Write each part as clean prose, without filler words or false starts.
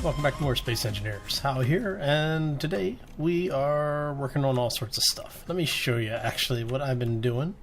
welcome back to more Space Engineers. Hal here, and today we are working on all sorts of stuff. Let me show you actually what I've been doing.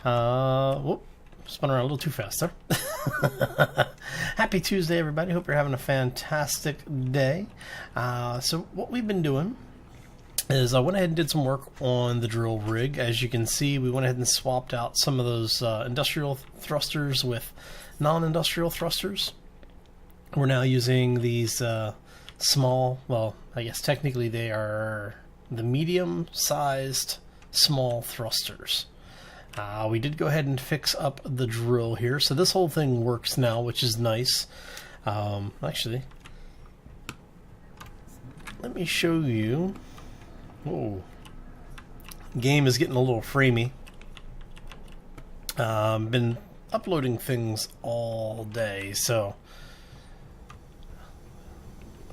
Whoop, spun around a little too fast there. Happy Tuesday, everybody. Hope you're having a fantastic day. So what we've been doing is I went ahead and did some work on the drill rig. As you can see, we went ahead and swapped out some of those industrial thrusters with non-industrial thrusters. We're now using these small, well, I guess technically they are the medium-sized small thrusters. We did go ahead and fix up the drill here, so this whole thing works now, which is nice. Actually, let me show you. Whoa. Game is getting a little framey. Been uploading things all day, so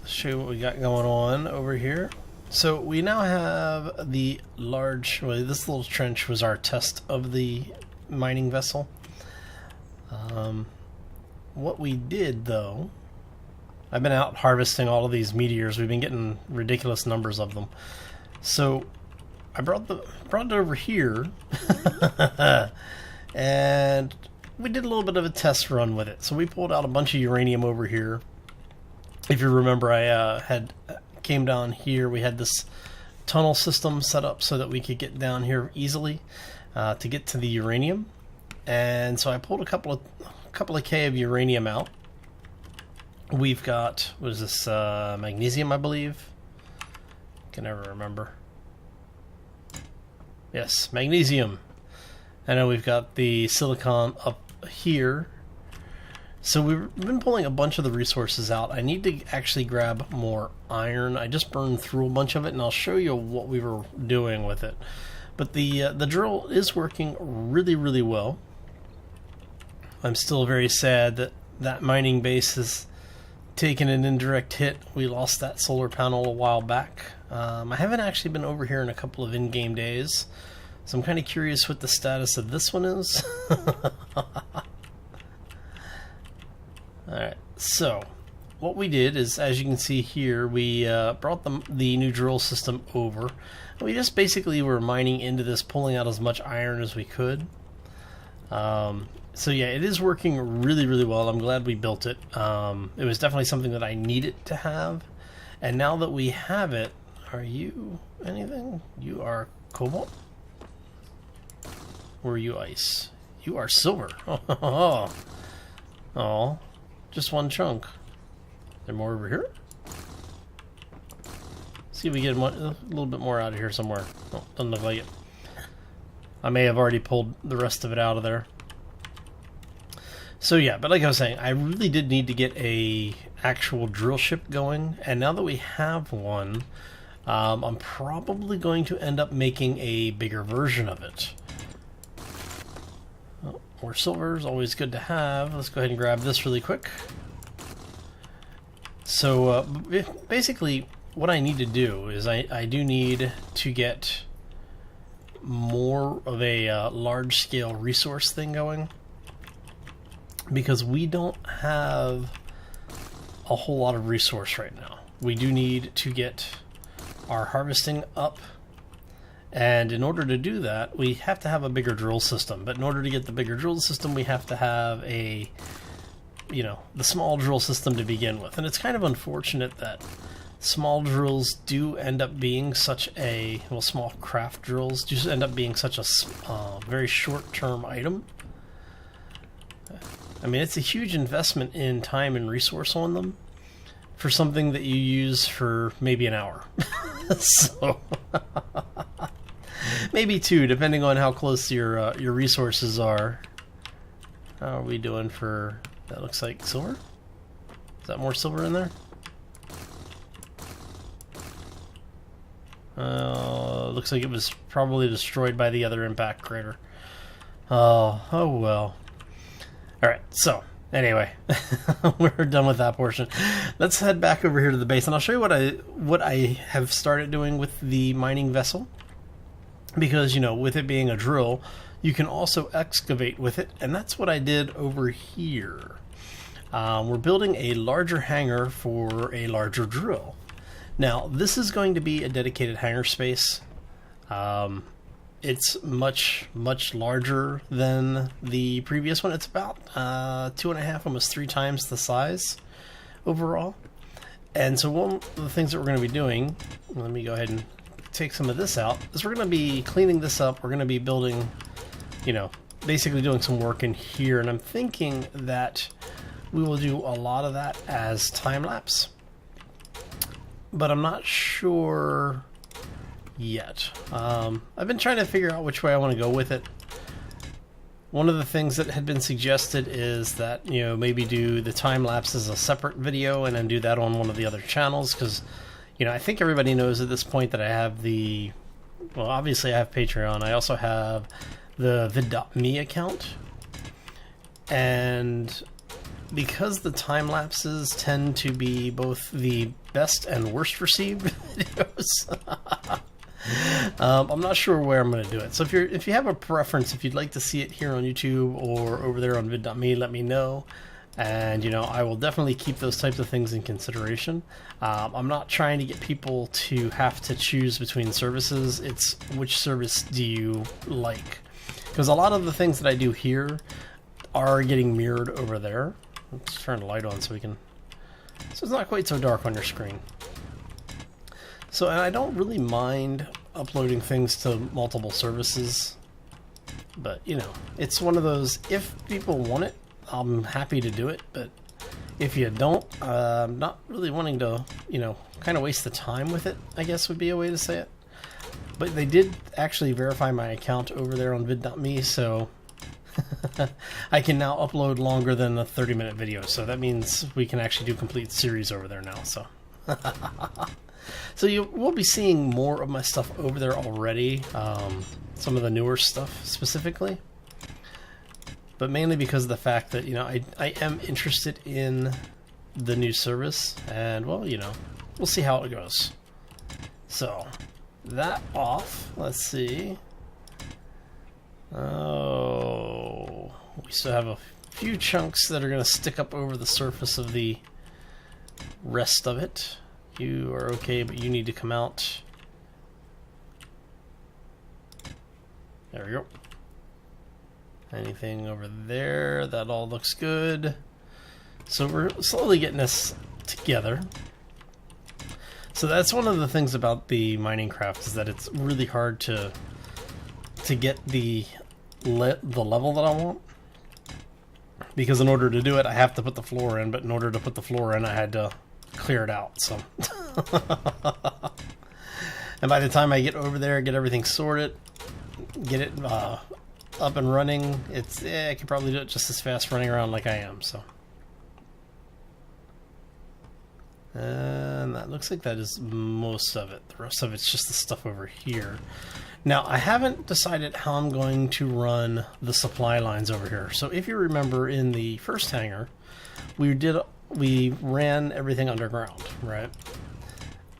let's show you what we got going on over here. So we now have the large, well, this little trench was our test of the mining vessel. What we did though, I've been out harvesting all of these meteors. We've been getting ridiculous numbers of them. So I brought it over here and we did a little bit of a test run with it. So we pulled out a bunch of uranium over here. If you remember, I came down here. We had this tunnel system set up so that we could get down here easily to get to the uranium. And so I pulled a couple of K of uranium out. We've got, what is this, magnesium, I believe? Can never remember. Yes, magnesium. I know we've got the silicon up here. So we've been pulling a bunch of the resources out. I need to actually grab more iron. I just burned through a bunch of it, and I'll show you what we were doing with it. But the drill is working really, really well. I'm still very sad that that mining base has taken an indirect hit. We lost that solar panel a while back. I haven't actually been over here in a couple of in-game days, so I'm kind of curious what the status of this one is. Alright, so what we did is, as you can see here, we brought the new drill system over. We just basically were mining into this, pulling out as much iron as we could. So yeah, it is working really, really well. I'm glad we built it. It was definitely something that I needed to have. And now that we have it, are you anything? You are cobalt? Or are you ice? You are silver. Oh. Just one chunk. There more over here? See if we get a little bit more out of here somewhere. Oh, doesn't look like it. I may have already pulled the rest of it out of there. So yeah, but like I was saying, I really did need to get a actual drill ship going, and now that we have one, I'm probably going to end up making a bigger version of it. More silver is always good to have. Let's go ahead and grab this really quick. So basically what I need to do is I do need to get more of a large-scale resource thing going, because we don't have a whole lot of resource right now. We do need to get our harvesting up. And in order to do that, we have to have a bigger drill system. But in order to get the bigger drill system, we have to have the small drill system to begin with. And it's kind of unfortunate that small drills do end up being such a, well, small craft drills do end up being such a very short-term item. I mean, it's a huge investment in time and resource on them for something that you use for maybe an hour. So... maybe two, depending on how close your resources are. How are we doing for... that looks like silver? Is that more silver in there? Looks like it was probably destroyed by the other impact crater. Oh well. Alright, so, anyway, we're done with that portion. Let's head back over here to the base, and I'll show you what I have started doing with the mining vessel. Because, you know, with it being a drill, you can also excavate with it, and that's what I did over here. we're building a larger hangar for a larger drill. Now, this is going to be a dedicated hangar space. It's much larger than the previous one. It's about 2.5, almost 3 times the size overall. And so one of the things that we're going to be doing, let me go ahead and take some of this out, is we're going to be cleaning this up. We're going to be building, you know, basically doing some work in here. And I'm thinking that we will do a lot of that as time-lapse. But I'm not sure yet. I've been trying to figure out which way I want to go with it. One of the things that had been suggested is that, you know, maybe do the time lapse as a separate video and then do that on one of the other channels, because, you know, I think everybody knows at this point that I have well, obviously I have Patreon. I also have the vid.me account, and because the time lapses tend to be both the best and worst received videos, I'm not sure where I'm going to do it. So if you have a preference, if you'd like to see it here on YouTube or over there on vid.me, let me know. And, you know, I will definitely keep those types of things in consideration. I'm not trying to get people to have to choose between services. It's which service do you like? Because a lot of the things that I do here are getting mirrored over there. Let's turn the light on so it's not quite so dark on your screen. So, and I don't really mind uploading things to multiple services, but, you know, it's one of those, if people want it, I'm happy to do it, but if you don't, I'm not really wanting to, you know, kind of waste the time with it, I guess would be a way to say it. But they did actually verify my account over there on vid.me, so I can now upload longer than a 30-minute video, so that means we can actually do complete series over there now, so. So you will be seeing more of my stuff over there already, some of the newer stuff specifically, but mainly because of the fact that, you know, I am interested in the new service, and, well, you know, we'll see how it goes. So, that off, let's see. Oh, we still have a few chunks that are going to stick up over the surface of the rest of it. You are okay, but you need to come out. There we go. Anything over there? That all looks good. So we're slowly getting this together. So that's one of the things about the mining craft, is that it's really hard to get the level that I want. Because in order to do it, I have to put the floor in, but in order to put the floor in, I had to clear it out, so. And by the time I get over there, get everything sorted, get it up and running, I could probably do it just as fast running around like I am, so. And that looks like that is most of it. The rest of it's just the stuff over here. Now, I haven't decided how I'm going to run the supply lines over here. So if you remember in the first hangar, we ran everything underground, right?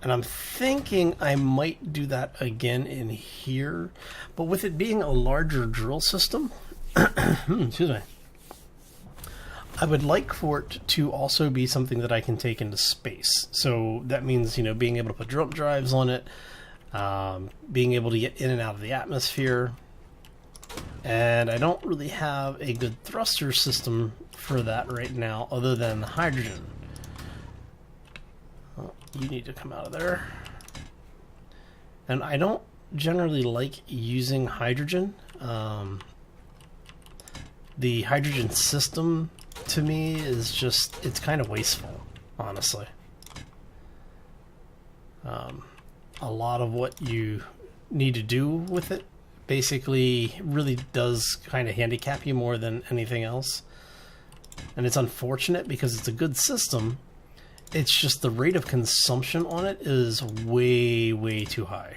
And I'm thinking I might do that again in here, but with it being a larger drill system, excuse me, I would like for it to also be something that I can take into space. So that means, you know, being able to put drill drives on it, being able to get in and out of the atmosphere. And I don't really have a good thruster system for that right now, other than the hydrogen. Oh, you need to come out of there. And I don't generally like using hydrogen. The hydrogen system, to me, is just, it's kind of wasteful, honestly. A lot of what you need to do with it basically really does kind of handicap you more than anything else. And it's unfortunate because it's a good system. It's just the rate of consumption on it is way too high.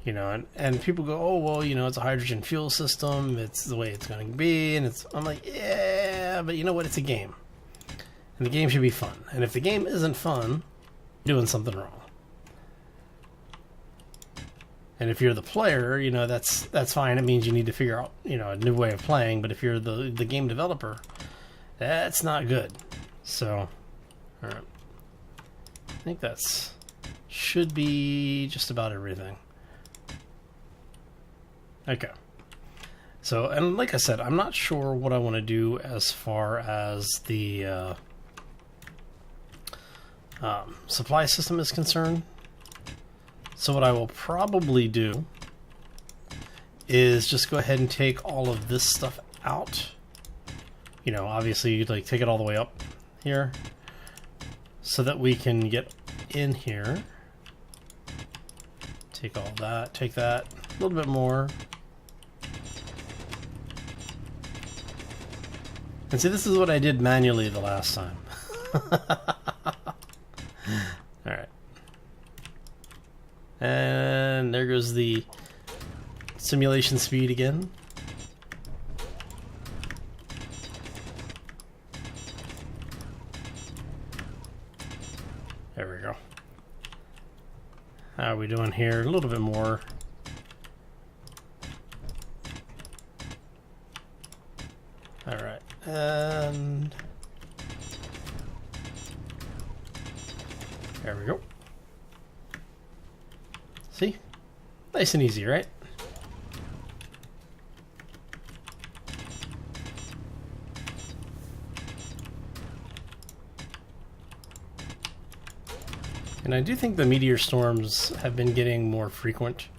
You know, and people go, oh, well, you know, it's a hydrogen fuel system, it's the way it's going to be, and I'm like, yeah, but you know what, it's a game. And the game should be fun. And if the game isn't fun, you're doing something wrong. And if you're the player, you know, that's fine. It means you need to figure out, you know, a new way of playing. But if you're the game developer That's not good. So, alright. I think that's should be just about everything. Okay. So, and like I said, I'm not sure what I want to do as far as the supply system is concerned. So what I will probably do is just go ahead and take all of this stuff out. You know, obviously you'd like take it all the way up here so that we can get in here. Take all that, take that, a little bit more. And see, this is what I did manually the last time. Alright. And there goes the simulation speed again. There we go. How are we doing here? A little bit more. Alright, and there we go. See? Nice and easy, right? And I do think the meteor storms have been getting more frequent.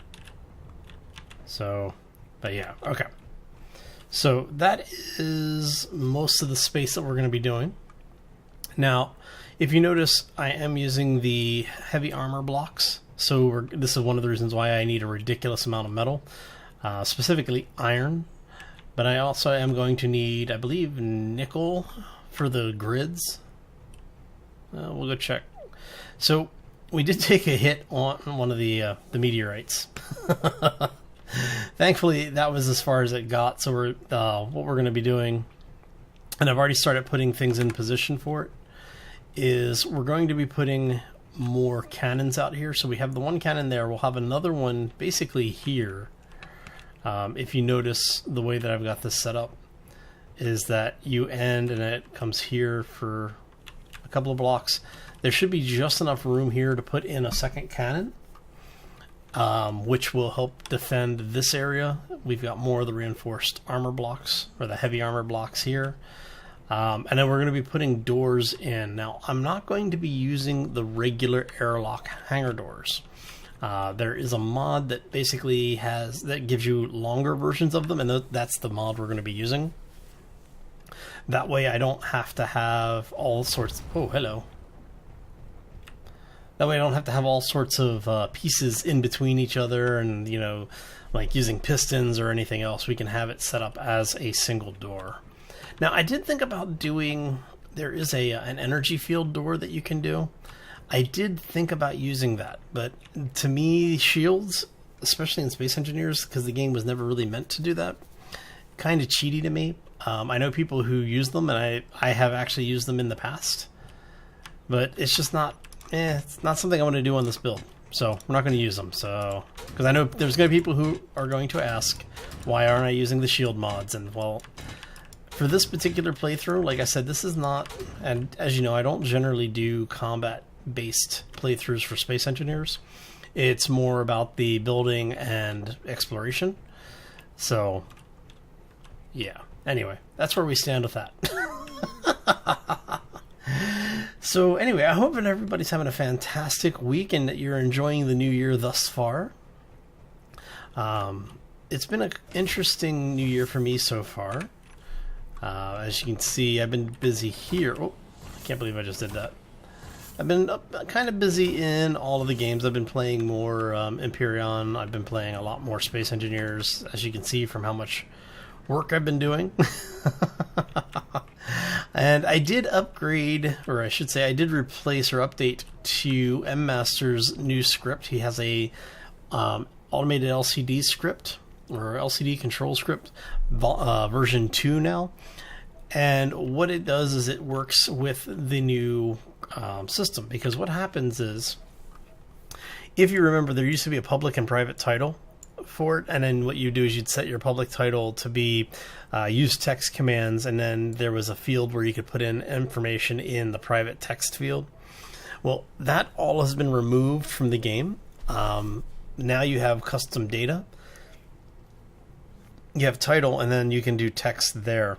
So, but yeah, okay. So that is most of the space that we're going to be doing. Now, if you notice, I am using the heavy armor blocks. So this is one of the reasons why I need a ridiculous amount of metal, specifically iron. But I also am going to need, I believe, nickel for the grids. We'll go check. So we did take a hit on one of the meteorites. Thankfully, that was as far as it got. So we're what we're going to be doing, and I've already started putting things in position for it, is we're going to be putting more cannons out here. So we have the one cannon there. We'll have another one basically here. If you notice the way that I've got this set up, is that you end and it comes here for a couple of blocks. There should be just enough room here to put in a second cannon. Which will help defend this area. We've got more of the reinforced armor blocks, or the heavy armor blocks here. And then we're going to be putting doors in. Now, I'm not going to be using the regular airlock hangar doors. There is a mod that basically that gives you longer versions of them, and that's the mod we're going to be using. That way I don't have to have all sorts... Oh, hello. That way I don't have to have all sorts of pieces in between each other and, you know, like using pistons or anything else. We can have it set up as a single door. Now, I did think about doing... There is an energy field door that you can do. I did think about using that, but to me, shields, especially in Space Engineers, because the game was never really meant to do that, kind of cheaty to me. I know people who use them, and I have actually used them in the past, but it's just not... it's not something I want to do on this build, so we're not going to use them. So, because I know there's going to be people who are going to ask, why aren't I using the shield mods? And well, for this particular playthrough, like I said, this is not, and as you know, I don't generally do combat-based playthroughs for Space Engineers. It's more about the building and exploration. So, yeah. Anyway, that's where we stand with that. So anyway, I hope that everybody's having a fantastic week and that you're enjoying the new year thus far. It's been an interesting new year for me so far. As you can see, I've been busy here. Oh, I can't believe I just did that. I've been kind of busy in all of the games. I've been playing more Empyrean. I've been playing a lot more Space Engineers, as you can see from how much work I've been doing. And I did upgrade, or I should say I did replace or update to M Master's new script. He has a automated LCD script, or LCD control script, version 2 now. And what it does is it works with the new system. Because what happens is, if you remember, there used to be a public and private title for it, and then what you do is you'd set your public title to be use text commands, and then there was a field where you could put in information in the private text field. Well, that all has been removed from the game. Now you have custom data. You have title, and then you can do text there.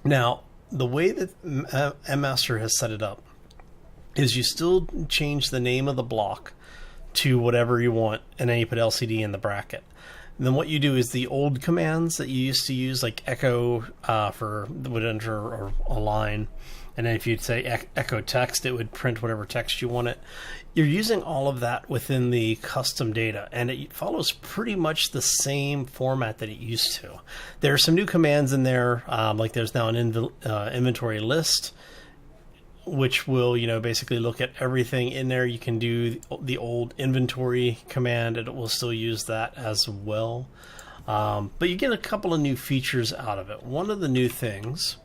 Now, the way that MMaster has set it up is you still change the name of the block to whatever you want, and then you put LCD in the bracket. And then what you do is the old commands that you used to use, like echo for would enter a line, and then if you'd say echo text, it would print whatever text you want it. You're using all of that within the custom data, and it follows pretty much the same format that it used to. There are some new commands in there, like there's now an inventory list, which will, basically look at everything in there. You can do the old inventory command, and it will still use that as well. But you get a couple of new features out of it. One of the new things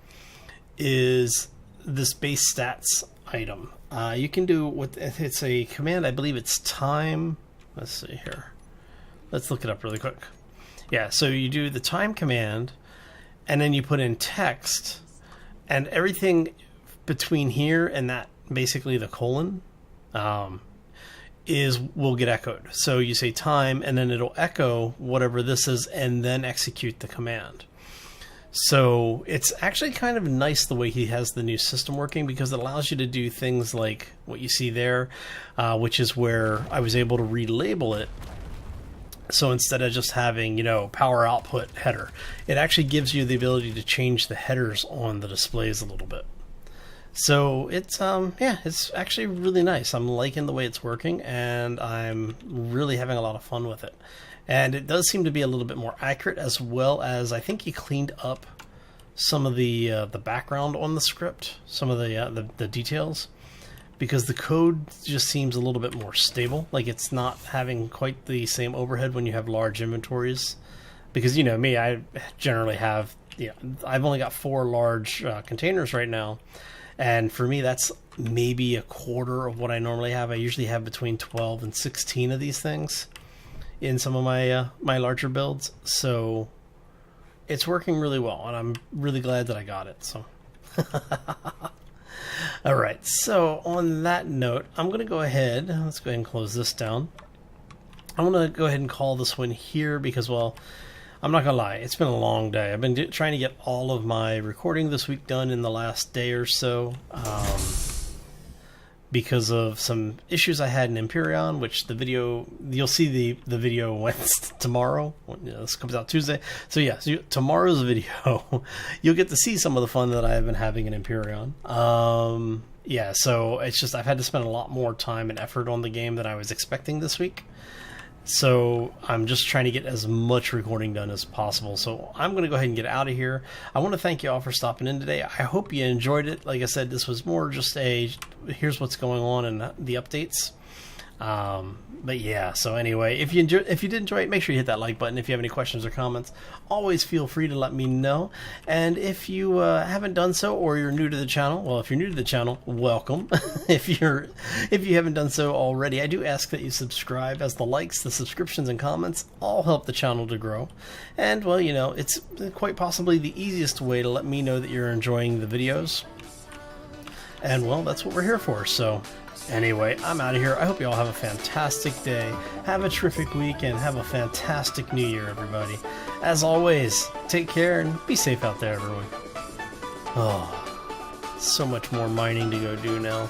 is this base stats item. You can do it's a command, I believe it's time. Let's see here. Let's look it up really quick. Yeah, so you do the time command, and then you put in text, and everything between here and that, basically the colon, will get echoed. So you say time, and then it'll echo whatever this is, and then execute the command. So it's actually kind of nice the way he has the new system working, because it allows you to do things like what you see there, which is where I was able to relabel it. So instead of just having, power output header, it actually gives you the ability to change the headers on the displays a little bit. So it's it's actually really nice. I'm liking the way it's working, and I'm really having a lot of fun with it. And it does seem to be a little bit more accurate, as well as I think he cleaned up some of the background on the script, some of the details, because the code just seems a little bit more stable. Like, it's not having quite the same overhead when you have large inventories. Because me, I generally have I've only got 4 large containers right now, and for me that's maybe a quarter of what I normally have. I usually have between 12 and 16 of these things in some of my my larger builds, so it's working really well, and I'm really glad that I got it. So all right, so on that note, I'm gonna go ahead, let's go ahead and close this down. I'm gonna go ahead and call this one here, because, well, I'm not gonna lie, it's been a long day. I've been trying to get all of my recording this week done in the last day or so, because of some issues I had in Empyrean, which the video, you'll see the video Wednesday, tomorrow. This comes out Tuesday. So yeah, tomorrow's video, you'll get to see some of the fun that I have been having in Empyrean. Yeah, so it's just, I've had to spend a lot more time and effort on the game than I was expecting this week. So I'm just trying to get as much recording done as possible. So I'm going to go ahead and get out of here. I want to thank you all for stopping in today. I hope you enjoyed it. Like I said, this was more just here's what's going on in the updates. But yeah, so anyway, if you did enjoy it, make sure you hit that like button. If you have any questions or comments, always feel free to let me know. And if you haven't done so, or you're new to the channel, well, if you're new to the channel, welcome. if you haven't done so already, I do ask that you subscribe, as the likes, the subscriptions, and comments all help the channel to grow. And, well, it's quite possibly the easiest way to let me know that you're enjoying the videos. And, well, that's what we're here for. So anyway, I'm out of here. I hope you all have a fantastic day. Have a terrific week, and have a fantastic new year, everybody. As always, take care and be safe out there, everyone. Oh, so much more mining to go do now.